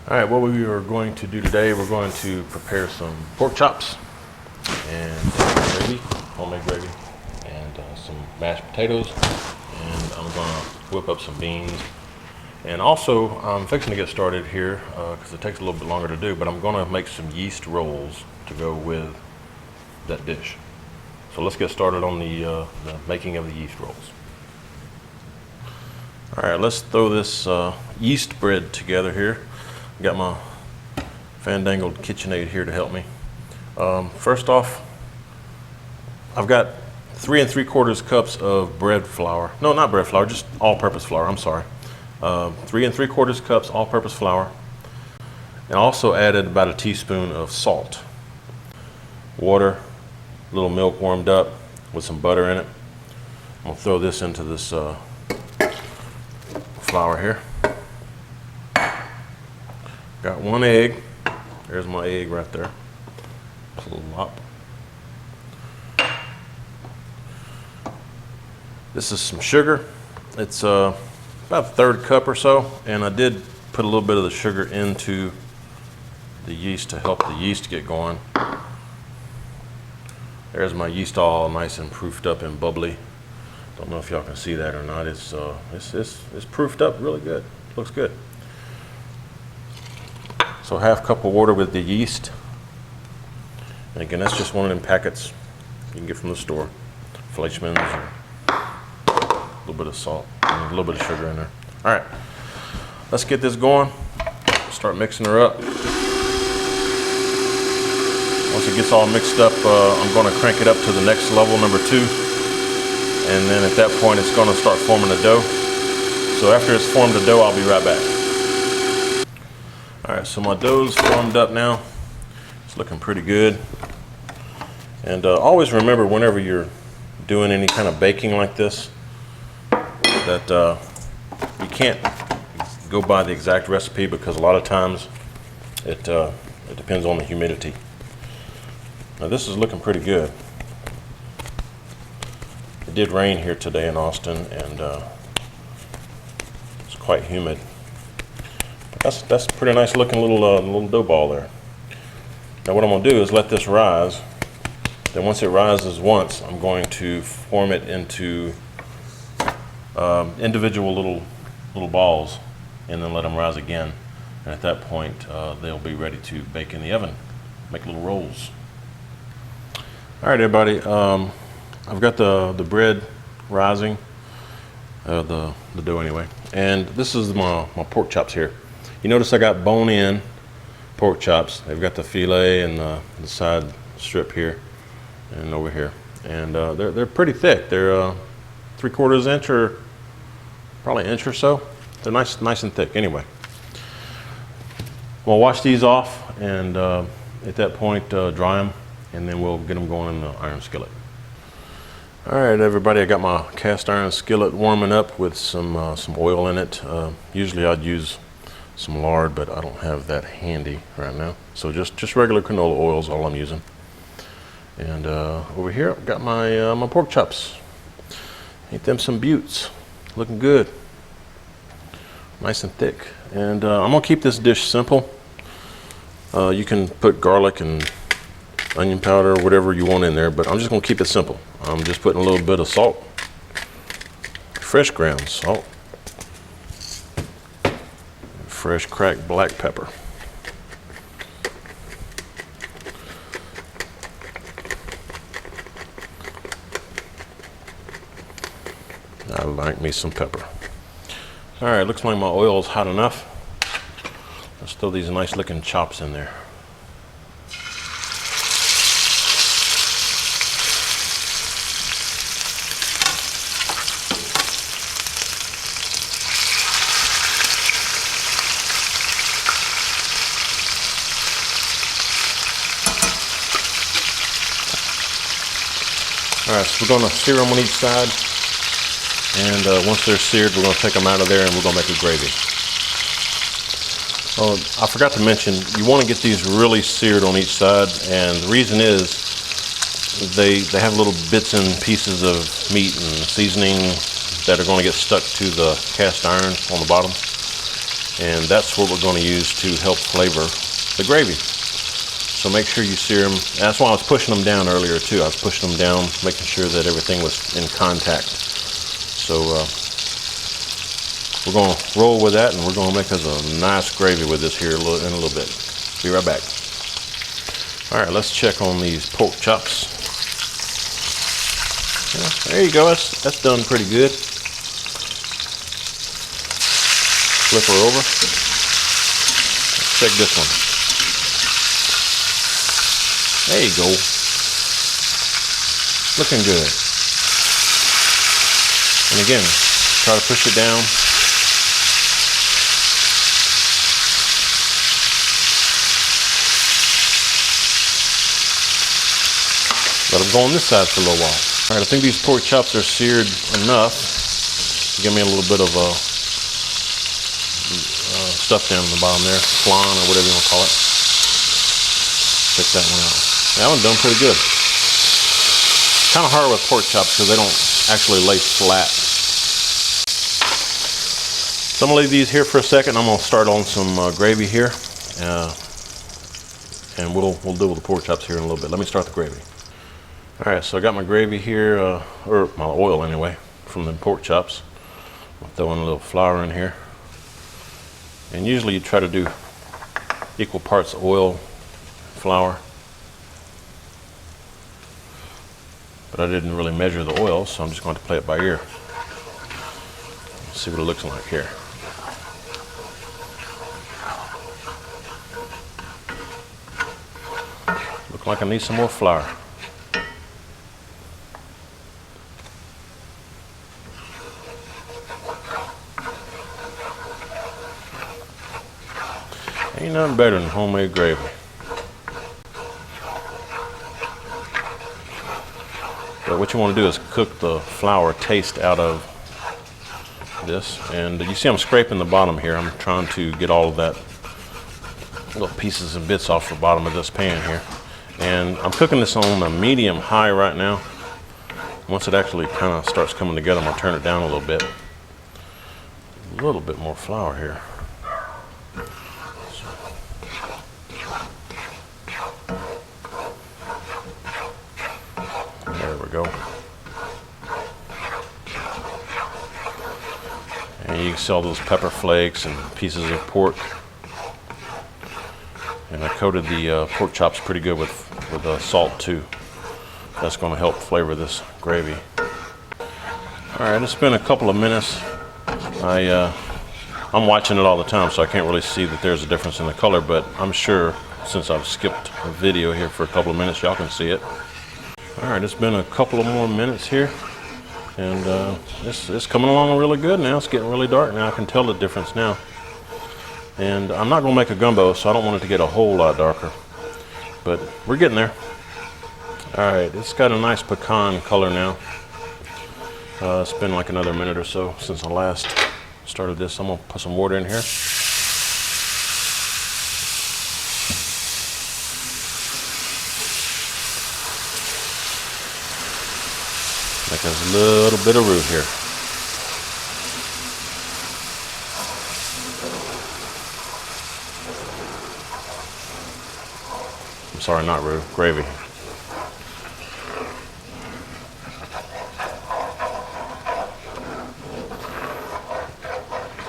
All right, what we are going to do today, we're going to prepare some pork chops and gravy, homemade gravy, and some mashed potatoes, and I'm gonna whip up some beans. And also, I'm fixing to get started here because it takes a little bit longer to do, but I'm gonna make some yeast rolls to go with that dish. So let's get started on the making of the yeast rolls. All right, let's throw this yeast bread together here. Got my fandangled KitchenAid here to help me. First off, I've got 3 3/4 cups of bread flour. No, not bread flour, just all-purpose flour, I'm sorry. 3 3/4 cups all-purpose flour. And also added about a teaspoon of salt. Water, a little milk warmed up with some butter in it. I'm gonna throw this into this flour here. Got 1 egg. There's my egg right there. Plop. This is some sugar. It's about 1/3 cup or so, and I did put a little bit of the sugar into the yeast to help the yeast get going. There's my yeast all nice and proofed up and bubbly. Don't know if y'all can see that or not. It's proofed up really good. Looks good. So 1/2 cup of water with the yeast. And again, that's just one of them packets you can get from the store. Fleischmann's, a little bit of salt, and a little bit of sugar in there. All right, let's get this going. Start mixing her up. Once it gets all mixed up, I'm gonna crank it up to the next level, number 2. And then at that point, it's gonna start forming a dough. So after it's formed a dough, I'll be right back. All right, so my dough's formed up now. It's looking pretty good. And always remember, whenever you're doing any kind of baking like this, that you can't go by the exact recipe, because a lot of times it depends on the humidity. Now this is looking pretty good. It did rain here today in Austin, and it's quite humid. That's a pretty nice looking little dough ball there. Now what I'm gonna do is let this rise. Then once it rises once, I'm going to form it into individual little balls, and then let them rise again. And at that point, they'll be ready to bake in the oven, make little rolls. All right, everybody. I've got the bread rising, the dough anyway. And this is my pork chops here. You notice I got bone-in pork chops. They've got the filet and the side strip here and over here. And they're pretty thick. They're 3/4 inch or probably an inch or so. They're nice and thick. Anyway, we'll wash these off, and at that point dry them, and then we'll get them going in the iron skillet. All right, everybody, I got my cast iron skillet warming up with some oil in it. Usually I'd use some lard, but I don't have that handy right now. So just regular canola oil is all I'm using. And over here I've got my my pork chops. Ain't them some buttes? Looking good, nice and thick. And I'm gonna keep this dish simple. You can put garlic and onion powder, whatever you want in there, but I'm just gonna keep it simple. I'm just putting a little bit of salt, fresh ground salt, fresh cracked black pepper. I like me some pepper. All right, looks like my oil is hot enough. Let's throw these nice looking chops in there. All right, so we're gonna sear them on each side, and once they're seared, we're gonna take them out of there and we're gonna make a gravy. Oh, I forgot to mention, you wanna get these really seared on each side, and the reason is they have little bits and pieces of meat and seasoning that are gonna get stuck to the cast iron on the bottom. and that's what we're going to use to help flavor the gravy. So make sure you sear them. That's why I was pushing them down earlier too. I was pushing them down, making sure that everything was in contact. So we're going to roll with that, and we're going to make us a nice gravy with this here in a little bit. Be right back. All right, let's check on these pork chops. Yeah, there you go. That's done pretty good. Flip her over. Let's check this one. There you go. Looking good. And again, try to push it down. Let them go on this side for a little while. All right, I think these pork chops are seared enough. Give me a little bit of stuff down in the bottom there, flan or whatever you want to call it. Check that one out. That one's done pretty good. Kind of hard with pork chops because they don't actually lay flat. So I'm gonna leave these here for a second. I'm gonna start on some gravy here, and we'll deal with the pork chops here in a little bit. Let me start the gravy. All right, so I got my gravy here, or my oil anyway, from the pork chops. I'll throw in a little flour in here. And usually you try to do equal parts oil, flour. But I didn't really measure the oil, so I'm just going to play it by ear. Let's see what it looks like here. Looks like I need some more flour. Ain't nothing better than homemade gravy. But what you want to do is cook the flour taste out of this. And you see I'm scraping the bottom here. I'm trying to get all of that little pieces and bits off the bottom of this pan here. And I'm cooking this on a medium high right now. Once it actually kind of starts coming together, I'm going to turn it down a little bit. A little bit more flour here. There we go. And you can see all those pepper flakes and pieces of pork. And I coated the pork chops pretty good with salt too. That's going to help flavor this gravy. All right, it's been a couple of minutes. I'm watching it all the time, so I can't really see that there's a difference in the color, but I'm sure since I've skipped a video here for a couple of minutes, y'all can see it. All right, it's been a couple of more minutes here, and it's coming along really good now. It's getting really dark now. I can tell the difference now. And I'm not going to make a gumbo, so I don't want it to get a whole lot darker, but we're getting there. All right, it's got a nice pecan color now. It's been like another minute or so since I last started this. I'm going to put some water in here. Make us a little bit of roux here. I'm sorry, not roux, gravy.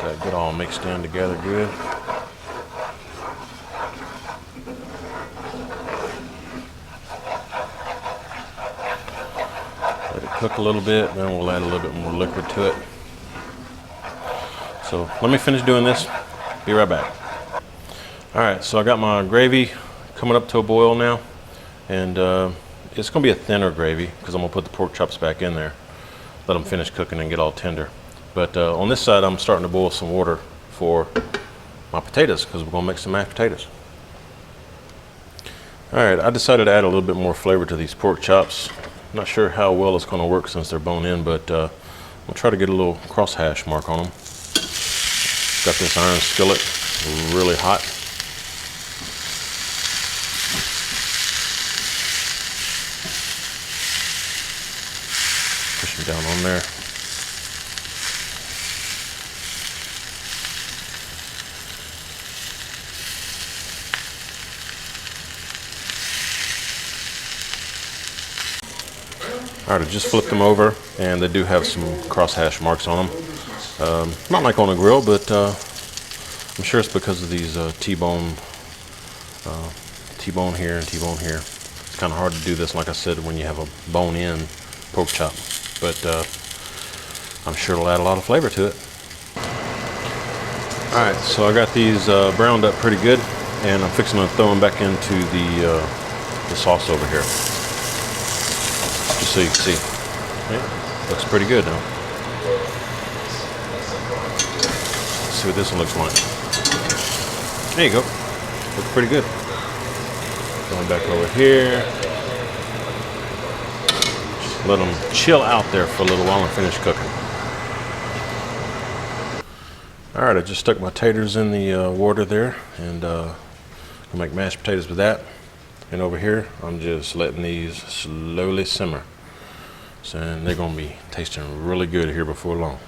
That get all mixed in together good. Let it cook a little bit, then we'll add a little bit more liquid to it. So let me finish doing this. Be right back. All right, so I got my gravy coming up to a boil now, and it's going to be a thinner gravy because I'm going to put the pork chops back in there, let them finish cooking and get all tender. But on this side, I'm starting to boil some water for my potatoes because we're going to make some mashed potatoes. All right, I decided to add a little bit more flavor to these pork chops. I'm not sure how well it's going to work since they're bone in, but I'm going to try to get a little crosshash mark on them. Got this iron skillet really hot. Push them down on there. All right, I just flipped them over, and they do have some crosshatch marks on them. Not like on a grill, but I'm sure it's because of these T-bone here and T-bone here. It's kind of hard to do this, like I said, when you have a bone-in pork chop, but I'm sure it'll add a lot of flavor to it. All right, so I got these browned up pretty good, and I'm fixing to throw them back into the sauce over here, just so you can see. Yeah, looks pretty good now. Let's see what this one looks like. There you go. Looks pretty good. Going back over here. Just let them chill out there for a little while and finish cooking. All right, I just stuck my taters in the water there, and I'll make mashed potatoes with that. And over here, I'm just letting these slowly simmer. So, and they're gonna be tasting really good here before long.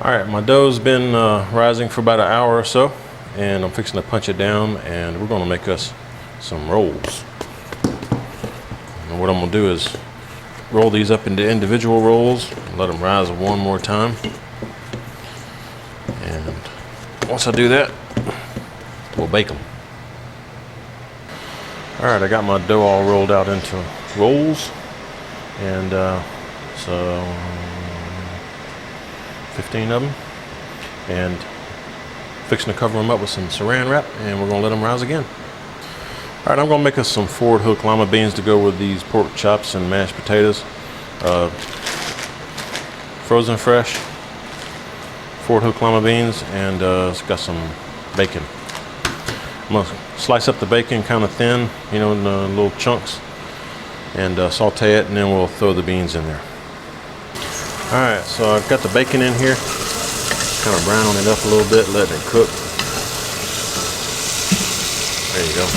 All right, my dough's been rising for about an hour or so, and I'm fixing to punch it down, and we're gonna make us some rolls. And what I'm gonna do is roll these up into individual rolls, and let them rise one more time. And once I do that, we'll bake them. All right, I got my dough all rolled out into rolls, and so 15 of them, and fixing to cover them up with some saran wrap, and we're gonna let them rise again. All right, I'm gonna make us some forward hook lima beans to go with these pork chops and mashed potatoes. Frozen fresh forward hook lima beans, and it's got some bacon. I'm gonna slice up the bacon kind of thin, you know, in little chunks, and saute it, and then we'll throw the beans in there. All right, so I've got the bacon in here, kind of browning it up a little bit, letting it cook. There you go.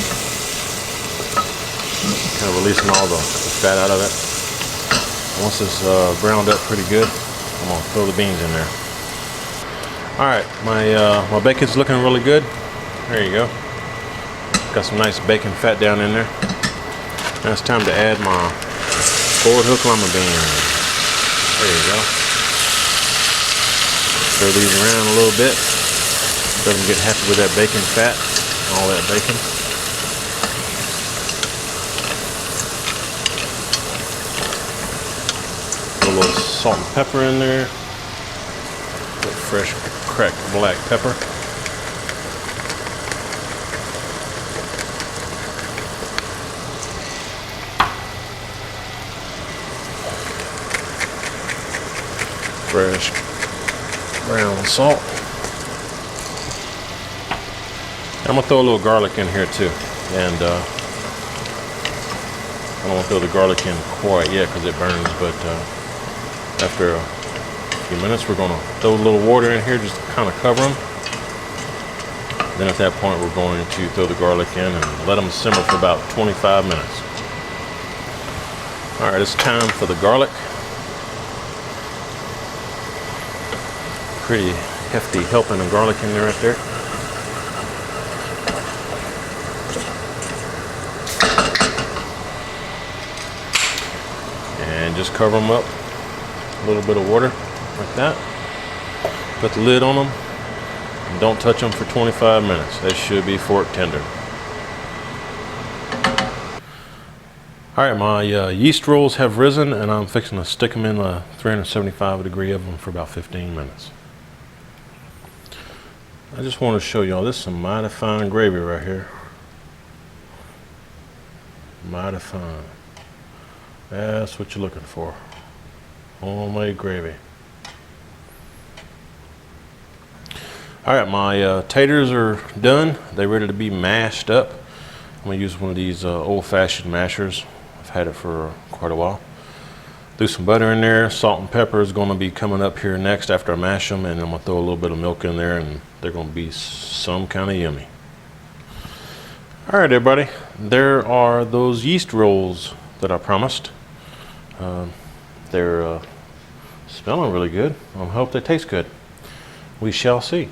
Kind of releasing all the fat out of it. Once it's browned up pretty good, I'm gonna throw the beans in there. All right, my bacon's looking really good. There you go. Got some nice bacon fat down in there. Now it's time to add my forward hook lima beans. There you go. Throw these around a little bit. Let them get happy with that bacon fat, all that bacon. Put a little salt and pepper in there. A little fresh cracked black pepper. Fresh brown salt. I'm gonna throw a little garlic in here too, and I don't want to throw the garlic in quite yet because it burns, but after a few minutes we're gonna throw a little water in here just to kind of cover them. Then at that point we're going to throw the garlic in and let them simmer for about 25 minutes. All right, it's time for the garlic. Pretty hefty helping of garlic in there right there. And just cover them up, a little bit of water like that. Put the lid on them and don't touch them for 25 minutes. They should be fork tender. All right, my yeast rolls have risen, and I'm fixing to stick them in a 375 degree oven for about 15 minutes. I just want to show y'all, this is some mighty fine gravy right here. Mighty fine. That's what you're looking for. Homemade gravy. All right, my taters are done. They're ready to be mashed up. I'm gonna use one of these old-fashioned mashers. I've had it for quite a while. Do some butter in there. Salt and pepper is gonna be coming up here next after I mash them, and I'm gonna throw a little bit of milk in there, and they're gonna be some kind of yummy. All right, everybody, there are those yeast rolls that I promised. They're smelling really good. I hope they taste good. We shall see.